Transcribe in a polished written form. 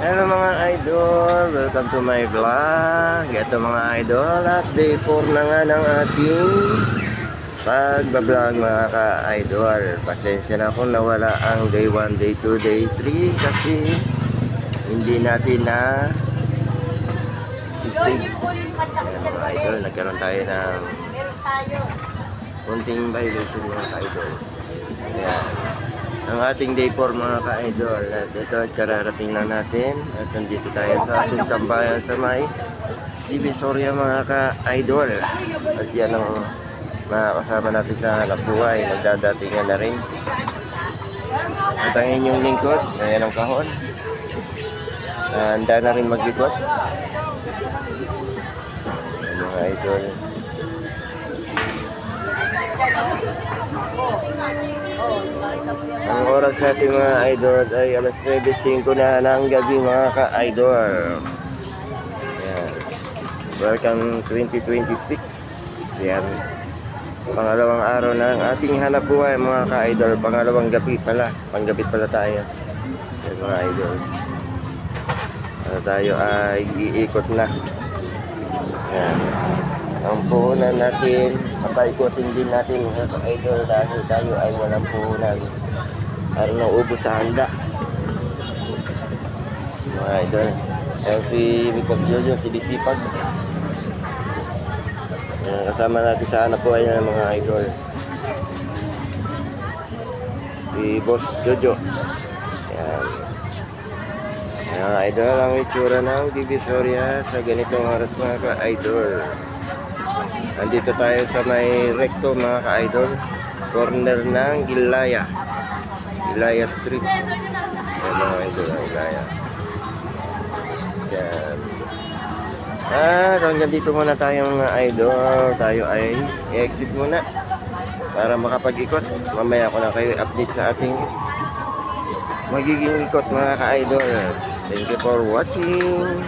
Hello mga idol, welcome to my vlog. Ito mga idol, at day 4 na nga ng ating pagbablog mga ka-idol. Pasensya na kung nawala ang day 1, day 2, day 3 kasi hindi natin na isig. Mga idol, nagkaroon tayo ng kunting violation mga ka-idol. Ayan. Ang ating day 4 mga ka-idol. At ito, kararating lang natin. At nandito tayo sa ating tambayan sa may Divisoria mga ka-idol. At yan ang mga kasama natin sa hanap buhay. Nagdadatingan na rin. At ang inyong lingkod, ayan ang kahon. Handa na rin maglikod. Ayan mga idol. Ang oras natin mga idol ay alas 9:05 na ng gabi mga ka-idol. Ayan. Welcome 2026. Ayan. Pangalawang araw ng ating hanap buhay mga ka-idol. Pangalawang gabi pala. Panggabi pala tayo. Ayan mga idol. Tayo ay iikot na. Ayan. Ang puhunan natin, papaikotin din natin mga ka-idol dahil tayo ay walang puhunan. Parang naubos sa handa. Mga idol. Ayan si Vicos Jojo, si Disipag. Kasama natin sa hanap buhay na mga idol. Si Boss Jojo. Ayan. Mga idol, ang itsura ng Divisoria sa ganitong oras mga ka-idol. Andito tayo sa may recto mga ka-idol. Corner ng Ilaya Street. Ayan mga idol, Ilaya. Ayan. Hanggang dito muna tayo mga idol. Tayo ay i-exit muna para makapag-ikot. Mamaya ko na kayo update sa ating magiging ikot mga ka-idol. Thank you for watching.